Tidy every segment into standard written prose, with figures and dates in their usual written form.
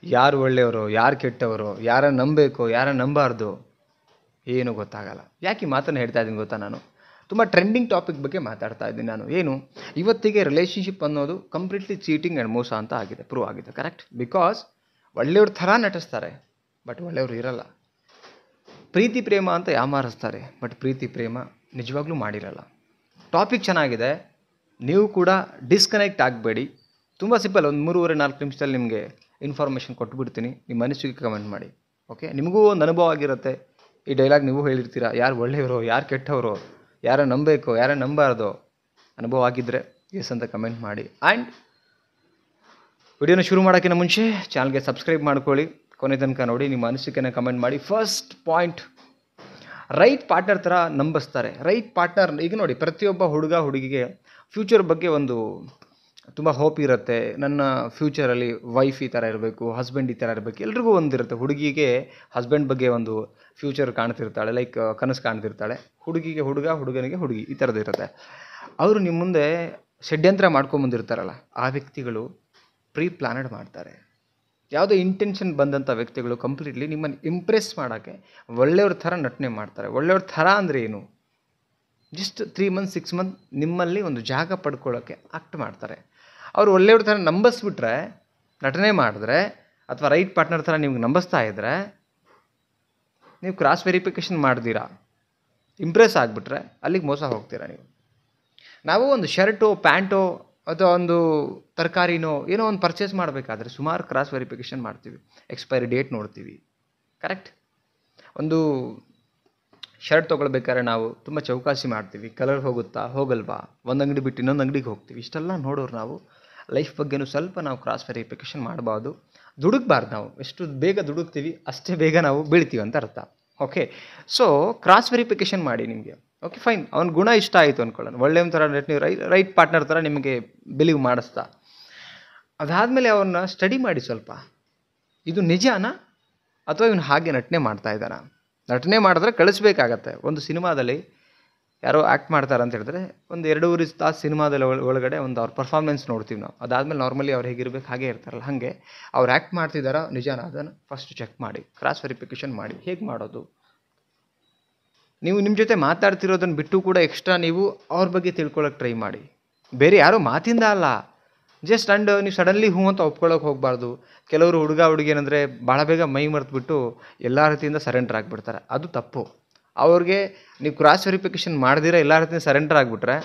ಯಾರು ಒಳ್ಳೆಯವರು, ಯಾರು ಕೆಟ್ಟವರು, ಯಾರನ್ನು ನಂಬಬೇಕು, ಯಾರನ್ನು ನಂಬಾರ್ದು ಏನೂ ಗೊತ್ತಾಗಲ್ಲ. ಯಾಕೆ ಈ ಮಾತನ್ನು ಹೇಳ್ತಾ ಇದ್ದೀನಿ ಗೊತ್ತಾ? ನಾನು ತುಂಬ ಟ್ರೆಂಡಿಂಗ್ ಟಾಪಿಕ್ ಬಗ್ಗೆ ಮಾತಾಡ್ತಾ ಇದ್ದೀನಿ. ನಾನು ಏನು ಇವತ್ತಿಗೆ ರಿಲೇಷನ್ಶಿಪ್ ಅನ್ನೋದು ಕಂಪ್ಲೀಟ್ಲಿ ಚೀಟಿಂಗ್ ಆ್ಯಂಡ್ ಮೋಸ ಅಂತ ಆಗಿದೆ, ಪ್ರೂವ್ ಆಗಿದೆ. ಕರೆಕ್ಟ್? ಬಿಕಾಸ್ ಒಳ್ಳೆಯವ್ರ ಥರ ನಟಿಸ್ತಾರೆ ಬಟ್ ಒಳ್ಳೆಯವರು ಇರಲ್ಲ. ಪ್ರೀತಿ ಪ್ರೇಮ ಅಂತ ಯಾಮಾರಿಸ್ತಾರೆ ಬಟ್ ಪ್ರೀತಿ ಪ್ರೇಮ ನಿಜವಾಗ್ಲೂ ಮಾಡಿರಲ್ಲ. ಟಾಪಿಕ್ ಚೆನ್ನಾಗಿದೆ, ನೀವು ಕೂಡ ಡಿಸ್ಕನೆಕ್ಟ್ ಆಗಬೇಡಿ. ತುಂಬ ಸಿಂಪಲ್, ಒಂದು 3-4 ನಿಮಿಷದಲ್ಲಿ ನಿಮಗೆ ಇನ್ಫಾರ್ಮೇಷನ್ ಕೊಟ್ಬಿಡ್ತೀನಿ. ನಿಮ್ಮ ಮನಸ್ಸಿಗೆ ಕಮೆಂಟ್ ಮಾಡಿ. ಓಕೆ, ನಿಮಗೂ ಒಂದು ಅನುಭವ ಆಗಿರುತ್ತೆ. ಈ ಡೈಲಾಗ್ ನೀವು ಹೇಳಿರ್ತೀರ, ಯಾರು ಒಳ್ಳೆಯವರು, ಯಾರು ಕೆಟ್ಟವರು, ಯಾರು ನಂಬಬೇಕು, ಯಾರು ನಂಬಾರ್ದು. ಅನುಭವ ಆಗಿದ್ದರೆ ಎಸ್ ಅಂತ ಕಮೆಂಟ್ ಮಾಡಿ. ಆ್ಯಂಡ್ ವಿಡಿಯೋನ ಶುರು ಮಾಡೋಕ್ಕಿಂತ ಮುಂಚೆ ಚಾನಲ್ಗೆ ಸಬ್ಸ್ಕ್ರೈಬ್ ಮಾಡ್ಕೊಳ್ಳಿ, ಕೊನೆ ತನಕ ನೋಡಿ, ನಿಮ್ಮ ಅನಿಸಿಕೆನ ಕಮೆಂಟ್ ಮಾಡಿ. ಫಸ್ಟ್ ಪಾಯಿಂಟ್, ರೈಟ್ ಪಾರ್ಟ್ನರ್ ಥರ ನಂಬಿಸ್ತಾರೆ. ರೈಟ್ ಪಾರ್ಟ್ನರ್, ಈಗ ನೋಡಿ, ಪ್ರತಿಯೊಬ್ಬ ಹುಡುಗ ಹುಡುಗಿಗೆ ಫ್ಯೂಚರ್ ಬಗ್ಗೆ ಒಂದು ತುಂಬ ಹೋಪ್ ಇರುತ್ತೆ. ನನ್ನ ಫ್ಯೂಚರಲ್ಲಿ ವೈಫ್ ಈ ಥರ ಇರಬೇಕು, ಹಸ್ಬೆಂಡ್ ಈ ಥರ ಇರಬೇಕು, ಎಲ್ರಿಗೂ ಒಂದಿರುತ್ತೆ. ಹುಡುಗಿಗೆ ಹಸ್ಬೆಂಡ್ ಬಗ್ಗೆ ಒಂದು ಫ್ಯೂಚರ್ ಕಾಣ್ತಿರ್ತಾಳೆ, ಲೈಕ್ ಕನಸು ಕಾಣ್ತಿರ್ತಾಳೆ. ಹುಡುಗಿಗೆ ಹುಡುಗ, ಹುಡುಗನಿಗೆ ಹುಡುಗಿ, ಈ ಥರದ್ದು ಇರುತ್ತೆ. ಅವರು ನಿಮ್ಮ ಮುಂದೆ ಷಡ್ಯಂತ್ರ ಮಾಡ್ಕೊಂಬಂದಿರ್ತಾರಲ್ಲ, ಆ ವ್ಯಕ್ತಿಗಳು ಪ್ರೀ ಪ್ಲಾನಡ್ ಮಾಡ್ತಾರೆ. ಯಾವುದೋ ಇಂಟೆನ್ಷನ್ ಬಂದಂಥ ವ್ಯಕ್ತಿಗಳು ಕಂಪ್ಲೀಟ್ಲಿ ನಿಮ್ಮನ್ನು ಇಂಪ್ರೆಸ್ ಮಾಡೋಕ್ಕೆ ಒಳ್ಳೆಯವ್ರ ಥರ ನಟನೆ ಮಾಡ್ತಾರೆ. ಒಳ್ಳೆಯವ್ರ ಥರ ಅಂದರೆ ಏನು? ಜಸ್ಟ್ 3 ಮಂತ್ಸ್ 6 ಮಂತ್ ನಿಮ್ಮಲ್ಲಿ ಒಂದು ಜಾಗ ಪಡ್ಕೊಳ್ಳೋಕ್ಕೆ ಆಕ್ಟ್ ಮಾಡ್ತಾರೆ. ಅವರು ಒಳ್ಳೆಯವ್ರ ಥರ ನಂಬಿಸ್ಬಿಟ್ರೆ, ನಟನೆ ಮಾಡಿದ್ರೆ, ಅಥವಾ ರೈಟ್ ಪಾರ್ಟ್ನರ್ ಥರ ನಿಮ್ಗೆ ನಂಬಿಸ್ತಾ ಇದ್ದರೆ, ನೀವು ಕ್ರಾಸ್ ವೆರಿಫಿಕೇಷನ್ ಮಾಡ್ತೀರಾ, ಇಂಪ್ರೆಸ್ ಆಗಿಬಿಟ್ರೆ ಅಲ್ಲಿಗೆ ಮೋಸ ಹೋಗ್ತೀರಾ ನೀವು. ನಾವು ಒಂದು ಶರ್ಟೋ ಪ್ಯಾಂಟೋ ಅಥವಾ ಒಂದು ತರಕಾರಿನೋ ಏನೋ ಒಂದು ಪರ್ಚೇಸ್ ಮಾಡಬೇಕಾದ್ರೆ ಸುಮಾರು ಕ್ರಾಸ್ ವೆರಿಫಿಕೇಷನ್ ಮಾಡ್ತೀವಿ, ಎಕ್ಸ್ಪೈರಿ ಡೇಟ್ ನೋಡ್ತೀವಿ. ಕರೆಕ್ಟ್? ಒಂದು ಶರ್ಟ್ ತೊಗೊಳ್ಬೇಕಾದ್ರೆ ನಾವು ತುಂಬ ಚೌಕಾಸಿ ಮಾಡ್ತೀವಿ, ಕಲರ್ ಹೋಗುತ್ತಾ ಹೋಗಲ್ವಾ, ಒಂದು ಅಂಗಡಿ ಬಿಟ್ಟು ಇನ್ನೊಂದು ಅಂಗಡಿಗೆ ಹೋಗ್ತೀವಿ. ಇಷ್ಟೆಲ್ಲ ನೋಡೋರು ನಾವು ಲೈಫ್ ಬಗ್ಗೆನೂ ಸ್ವಲ್ಪ ನಾವು ಕ್ರಾಸ್ ವೆರಿಫಿಕೇಷನ್ ಮಾಡಬಾರ್ದು. ದುಡುಕ್ಬಾರ್ದು. ನಾವು ಎಷ್ಟು ಬೇಗ ದುಡುಕ್ತೀವಿ ಅಷ್ಟೇ ಬೇಗ ನಾವು ಬೀಳ್ತೀವಿ ಅಂತ ಅರ್ಥ. ಓಕೆ, ಸೊ ಕ್ರಾಸ್ ವೆರಿಫಿಕೇಷನ್ ಮಾಡಿ ನಿಮಗೆ. ಓಕೆ ಫೈನ್, ಅವ್ನ ಗುಣ ಇಷ್ಟ ಆಯಿತು ಅಂದ್ಕೊಳ್ಳೋಣ, ಒಳ್ಳೆಯ ಥರ ನೀವು ರೈಟ್ ಪಾರ್ಟ್ನರ್ ಥರ ನಿಮಗೆ ಬಿಲೀವ್ ಮಾಡಿಸ್ತಾ, ಅದಾದಮೇಲೆ ಅವ್ರನ್ನ ಸ್ಟಡಿ ಮಾಡಿ ಸ್ವಲ್ಪ. ಇದು ನಿಜನಾ ಅಥವಾ ಇವನು ಹಾಗೆ ನಟನೆ ಮಾಡ್ತಾ ಇದ್ದಾನ? ನಟನೆ ಮಾಡಿದ್ರೆ ಕಳಿಸ್ಬೇಕಾಗತ್ತೆ. ಒಂದು ಸಿನಿಮಾದಲ್ಲಿ ಯಾರೋ ಆ್ಯಕ್ಟ್ ಮಾಡ್ತಾರೆ ಅಂತ ಹೇಳಿದ್ರೆ ಒಂದು 2-3 ತಾಸು ಸಿನಿಮಾದಲ್ಲಿ ಒಳಗಡೆ ಒಂದು ಅವ್ರ ಪರ್ಫಾರ್ಮೆನ್ಸ್ ನೋಡ್ತೀವಿ ನಾವು. ಅದಾದಮೇಲೆ ನಾರ್ಮಲಿ ಅವ್ರು ಹೇಗಿರ್ಬೇಕು ಹಾಗೆ ಇರ್ತಾರಲ್ಲ, ಹಾಗೆ ಅವ್ರು ಆ್ಯಕ್ಟ್ ಮಾಡ್ತಿದ್ದಾರಾ ನಿಜನಾ ಅದನ್ನು ಫಸ್ಟ್ ಚೆಕ್ ಮಾಡಿ, ಕ್ರಾಸ್ ವೆರಿಫಿಕೇಷನ್ ಮಾಡಿ. ಹೇಗೆ ಮಾಡೋದು? ನೀವು ನಿಮ್ಮ ಜೊತೆ ಮಾತಾಡ್ತಿರೋದನ್ನು ಬಿಟ್ಟು ಕೂಡ ಎಕ್ಸ್ಟ್ರಾ ನೀವು ಅವ್ರ ಬಗ್ಗೆ ತಿಳ್ಕೊಳ್ಳೋಕೆ ಟ್ರೈ ಮಾಡಿ. ಬೇರೆ ಯಾರೋ ಮಾತಿಂದ ಅಲ್ಲ, ಜಸ್ಟ್ ನೀವು ಸಡನ್ಲಿ ಹ್ಞೂ ಅಂತ ಒಪ್ಕೊಳ್ಳೋಕೆ ಹೋಗಬಾರ್ದು. ಕೆಲವರು ಹುಡುಗ ಹುಡುಗಿ ಏನಂದರೆ ಭಾಳ ಬೇಗ ಮೈ ಮರೆತುಬಿಟ್ಟು ಎಲ್ಲ ರೀತಿಯಿಂದ ಸರೆಂಡರ್ ಆಗಿಬಿಡ್ತಾರೆ. ಅದು ತಪ್ಪು. ಅವ್ರಿಗೆ ನೀವು ಕ್ರಾಸ್ ವೆರಿಫಿಕೇಷನ್ ಮಾಡ್ದಿರ ಎಲ್ಲ ರೀತಿಯಿಂದ ಸರೆಂಡರ್ ಆಗಿಬಿಟ್ರೆ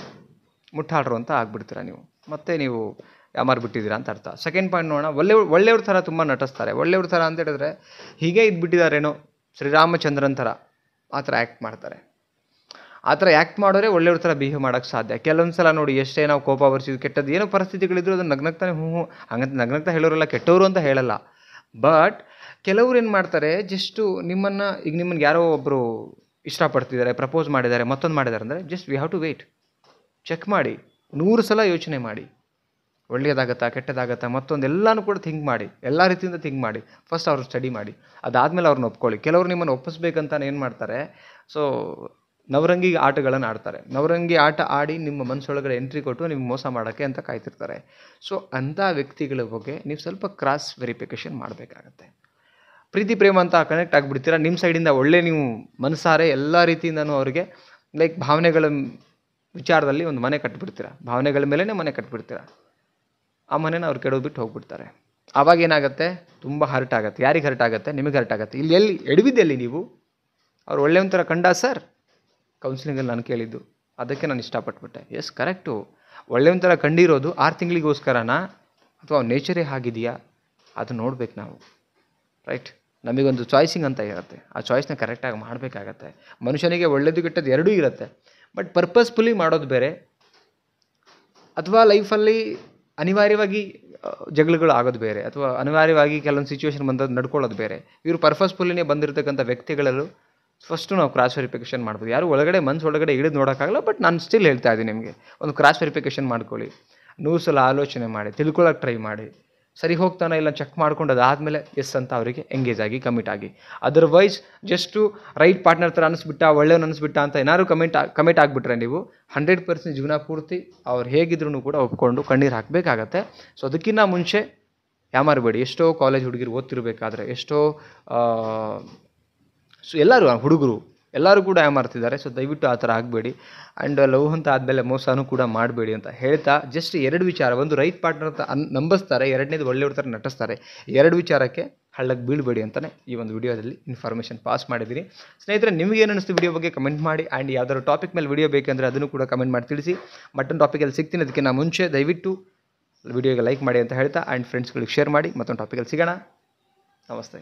ಮುಟ್ಟಾಡ್ರು ಅಂತ ಆಗಿಬಿಡ್ತೀರ ನೀವು, ಮತ್ತೆ ನೀವು ಯಾಮಾರು ಬಿಟ್ಟಿದ್ದೀರಾ ಅಂತ ಅರ್ಥ. ಸೆಕೆಂಡ್ ಪಾಯಿಂಟ್ ನೋಡೋಣ. ಒಳ್ಳೆಯವ್ರ ಥರ ತುಂಬ ನಟಿಸ್ತಾರೆ. ಒಳ್ಳೆಯವ್ರ ಥರ ಅಂತ ಹೇಳಿದ್ರೆ ಹೀಗೆ ಇದ್ಬಿಟ್ಟಿದ್ದಾರೇನೋ ಶ್ರೀರಾಮಚಂದ್ರನ್ ಥರ ಆ ಥರ ಆ್ಯಕ್ಟ್ ಮಾಡ್ತಾರೆ. ಆ ಥರ ಆ್ಯಕ್ಟ್ ಮಾಡೋರೆ ಒಳ್ಳೆಯವ್ರ ಥರ ಬಿಹೇವ್ ಮಾಡೋಕ್ಕೆ ಸಾಧ್ಯ. ಕೆಲವೊಂದು ಸಲ ನೋಡಿ, ಎಷ್ಟೇ ನಾವು ಕೋಪ ಬರ್ಸಿದ್ದು, ಕೆಟ್ಟದ್ದು ಏನೋ ಪರಿಸ್ಥಿತಿಗಳಿದ್ರು ಅದನ್ನು ನಗ್ನಗ್ತಾನೆ ಹ್ಞೂ ಹಂಗಂತ ನಗ್ನಗ್ತಾ ಹೇಳೋರಲ್ಲ, ಕೆಟ್ಟವರು ಅಂತ ಹೇಳಲ್ಲ. ಬಟ್ ಕೆಲವ್ರು ಏನು ಮಾಡ್ತಾರೆ, ಜಸ್ಟು ನಿಮ್ಮನ್ನು ಯಾರೋ ಒಬ್ಬರು ಇಷ್ಟಪಡ್ತಿದ್ದಾರೆ, ಪ್ರಪೋಸ್ ಮಾಡಿದ್ದಾರೆ, ಮತ್ತೊಂದು ಮಾಡಿದ್ದಾರೆ ಅಂದರೆ just we have to wait, check ಮಾಡಿ, 100 ಸಲ ಯೋಚನೆ ಮಾಡಿ, ಒಳ್ಳೆಯದಾಗತ್ತಾ ಕೆಟ್ಟದಾಗತ್ತಾ ಮತ್ತೊಂದು ಎಲ್ಲನೂ ಕೂಡ ಥಿಂಕ್ ಮಾಡಿ, ಎಲ್ಲ ರೀತಿಯಿಂದ ಥಿಂಕ್ ಮಾಡಿ. ಫಸ್ಟ್ ಅವ್ರನ್ನ ಸ್ಟಡಿ ಮಾಡಿ, ಅದಾದಮೇಲೆ ಅವ್ರನ್ನ ಒಪ್ಕೊಳ್ಳಿ. ಕೆಲವರು ನಿಮ್ಮನ್ನು ಒಪ್ಪಿಸ್ಬೇಕಂತ ಏನು ಮಾಡ್ತಾರೆ, ಸೊ ನವರಂಗಿ ಆಟಗಳನ್ನು ಆಡ್ತಾರೆ. ನವರಂಗಿ ಆಟ ಆಡಿ ನಿಮ್ಮ ಮನಸ್ಸೊಳಗಡೆ ಎಂಟ್ರಿ ಕೊಟ್ಟು ನಿಮ್ಗೆ ಮೋಸ ಮಾಡೋಕ್ಕೆ ಅಂತ ಕಾಯ್ತಿರ್ತಾರೆ. ಸೊ ಅಂಥ ವ್ಯಕ್ತಿಗಳ ಬಗ್ಗೆ ನೀವು ಸ್ವಲ್ಪ ಕ್ರಾಸ್ ವೆರಿಫಿಕೇಷನ್ ಮಾಡಬೇಕಾಗತ್ತೆ. ಪ್ರೀತಿ ಪ್ರೇಮ ಅಂತ ಕನೆಕ್ಟ್ ಆಗಿಬಿಡ್ತೀರಾ. ನಿಮ್ಮ ಸೈಡಿಂದ ಒಳ್ಳೆ ನೀವು ಮನಸಾರೆ ಎಲ್ಲ ರೀತಿಯಿಂದನೂ ಅವರಿಗೆ ಲೈಕ್ ಭಾವನೆಗಳ ವಿಚಾರದಲ್ಲಿ ಒಂದು ಮನೆ ಕಟ್ಟಿಬಿಡ್ತೀರಾ, ಭಾವನೆಗಳ ಮೇಲೇ ಮನೆ ಕಟ್ಟಿಬಿಡ್ತೀರಾ. ಆ ಮನೇನ ಅವ್ರು ಕೆಡೋದ್ಬಿಟ್ಟು ಹೋಗ್ಬಿಡ್ತಾರೆ. ಆವಾಗ ಏನಾಗುತ್ತೆ, ತುಂಬ ಹರ್ಟ್ ಆಗುತ್ತೆ. ಯಾರಿಗೆ ಹರ್ಟ್ ಆಗುತ್ತೆ? ನಿಮಗೆ ಹರ್ಟ್ ಆಗುತ್ತೆ. ಇಲ್ಲಿ ಎಡವಿದ್ದೆಲ್ಲಿ ನೀವು? ಅವ್ರು ಒಳ್ಳೆಯ ಥರ ಕಂಡ ಸರ್, ಕೌನ್ಸಿಲಿಂಗಲ್ಲಿ ನಾನು ಕೇಳಿದ್ದು, ಅದಕ್ಕೆ ನಾನು ಇಷ್ಟಪಟ್ಬಿಟ್ಟೆ. ಎಸ್ ಕರೆಕ್ಟು, ಒಳ್ಳೆಯ ಥರ ಕಂಡಿರೋದು 6 ತಿಂಗಳಿಗೋಸ್ಕರನಾ ಅಥವಾ ನೇಚರೇ ಆಗಿದೆಯಾ ಅದು ನೋಡ್ಬೇಕು ನಾವು. ರೈಟ್? ನಮಗೊಂದು ಚಾಯ್ಸಿಂಗ್ ಅಂತ ಇರುತ್ತೆ, ಆ ಚಾಯ್ಸ್ನ ಕರೆಕ್ಟಾಗಿ ಮಾಡಬೇಕಾಗತ್ತೆ. ಮನುಷ್ಯನಿಗೆ ಒಳ್ಳೆಯದು ಕೆಟ್ಟದ್ದು ಎರಡೂ ಇರುತ್ತೆ. ಬಟ್ ಪರ್ಪಸ್ಫುಲಿ ಮಾಡೋದು ಬೇರೆ, ಅಥವಾ ಲೈಫಲ್ಲಿ ಅನಿವಾರ್ಯವಾಗಿ ಜಗಳಗಳು ಆಗೋದು ಬೇರೆ, ಅಥವಾ ಅನಿವಾರ್ಯವಾಗಿ ಕೆಲವೊಂದು ಸಿಚುವೇಶನ್ ಬಂದದ್ದು ನಡ್ಕೊಳ್ಳೋದು ಬೇರೆ. ಇವರು ಪರ್ಪಸ್ಫುಲ್ಲಿನೇ ಬಂದಿರತಕ್ಕಂಥ ವ್ಯಕ್ತಿಗಳಲ್ಲೂ ಫಸ್ಟು ನಾವು ಕ್ರಾಸ್ ವೆರಿಫಿಕೇಷನ್ ಮಾಡ್ಬೋದು. ಯಾರು ಮನಸ್ಸೊಳಗಡೆ ಹಿಡಿದು ನೋಡೋಕ್ಕಾಗಲ್ಲ. ಬಟ್ ನಾನು ಸ್ಟಿಲ್ ಹೇಳ್ತಾ ಇದ್ದೀನಿ ನಿಮಗೆ, ಒಂದು ಕ್ರಾಸ್ ವೆರಿಫಿಕೇಷನ್ ಮಾಡ್ಕೊಳ್ಳಿ, 100 ಸಲ ಆಲೋಚನೆ ಮಾಡಿ, ತಿಳ್ಕೊಳ್ಳೋಕೆ ಟ್ರೈ ಮಾಡಿ, ಸರಿ ಹೋಗ್ತಾನೆ ಇಲ್ಲ ಚೆಕ್ ಮಾಡ್ಕೊಂಡು ಅದಾದಮೇಲೆ ಎಸ್ ಅಂತ ಅವರಿಗೆ ಎಂಗೇಜ್ ಆಗಿ, ಕಮಿಟ್ ಆಗಿ. ಅದರ್ವೈಸ್ ಜಸ್ಟು ರೈಟ್ ಪಾರ್ಟ್ನರ್ ಥರ ಅನಿಸ್ಬಿಟ್ಟ, ಒಳ್ಳೆಯವ್ನು ಅನಿಸ್ಬಿಟ್ಟ ಅಂತ ಏನಾದ್ರು ಕಮಿಟ್ ಆಗಿಬಿಟ್ರೆ ನೀವು 100% ಜೀವನ ಪೂರ್ತಿ ಅವ್ರು ಹೇಗಿದ್ರು ಕೂಡ ಒಪ್ಕೊಂಡು ಕಣ್ಣೀರು ಹಾಕಬೇಕಾಗತ್ತೆ. ಸೊ ಅದಕ್ಕಿಂತ ಮುಂಚೆ ಯಾಮಾರಬೇಡಿ. ಎಷ್ಟೋ ಕಾಲೇಜ್ ಹುಡುಗಿರು ಓದ್ತಿರ್ಬೇಕಾದ್ರೆ ಎಷ್ಟೋ ಎಲ್ಲರೂ ಹುಡುಗರು ಎಲ್ಲರೂ ಕೂಡ ಯಾಮಾರ್ತಿದ್ದಾರೆ. ಸೊ ದಯವಿಟ್ಟು ಆ ಥರ ಆಗಬೇಡಿ. ಆ್ಯಂಡ್ ಲವ್ ಅಂತ ಆದಮೇಲೆ ಮೋಸನೂ ಕೂಡ ಮಾಡಬೇಡಿ ಅಂತ ಹೇಳ್ತಾ, ಜಸ್ಟ್ 2 ವಿಚಾರ. ಒಂದು ರೈಟ್ ಪಾರ್ಟ್ನರ್ ಅಂತ ನಂಬಿಸ್ತಾರೆ, ಎರಡನೇದು ಒಳ್ಳೆಯವ್ರ ಥರ ನಟಿಸ್ತಾರೆ. 2 ವಿಚಾರಕ್ಕೆ ಹಳ್ಳಕ್ಕೆ ಬೀಳಬೇಡಿ ಅಂತಲೇ ಈ ಒಂದು ವಿಡಿಯೋದಲ್ಲಿ ಇನ್ಫಾರ್ಮೇಷನ್ ಪಾಸ್ ಮಾಡಿದ್ದೀನಿ. ಸ್ನೇಹಿತರೆ, ನಿಮಗೇನು ಅನ್ನಿಸ್ತು ವಿಡಿಯೋ ಬಗ್ಗೆ ಕಮೆಂಟ್ ಮಾಡಿ. ಆ್ಯಂಡ್ ಯಾವ್ದಾದ್ರು ಟಾಪಿಕ್ ಮೇಲೆ ವಿಡಿಯೋ ಬೇಕೆಂದರೆ ಅದನ್ನು ಕೂಡ ಕಮೆಂಟ್ ಮಾಡಿ ತಿಳಿಸಿ. ಮತ್ತೊಂದು ಟಾಪಿಕಲ್ಲಿ ಸಿಗ್ತೀನಿ. ಅದಕ್ಕಿಂತ ಮುಂಚೆ ದಯವಿಟ್ಟು ವಿಡಿಯೋಗೆ ಲೈಕ್ ಮಾಡಿ ಅಂತ ಹೇಳ್ತಾ, ಆ್ಯಂಡ್ ಫ್ರೆಂಡ್ಸ್ಗಳಿಗೆ ಶೇರ್ ಮಾಡಿ. ಮತ್ತೊಂದು ಟಾಪಿಕಲ್ಲಿ ಸಿಗೋಣ. ನಮಸ್ತೆ.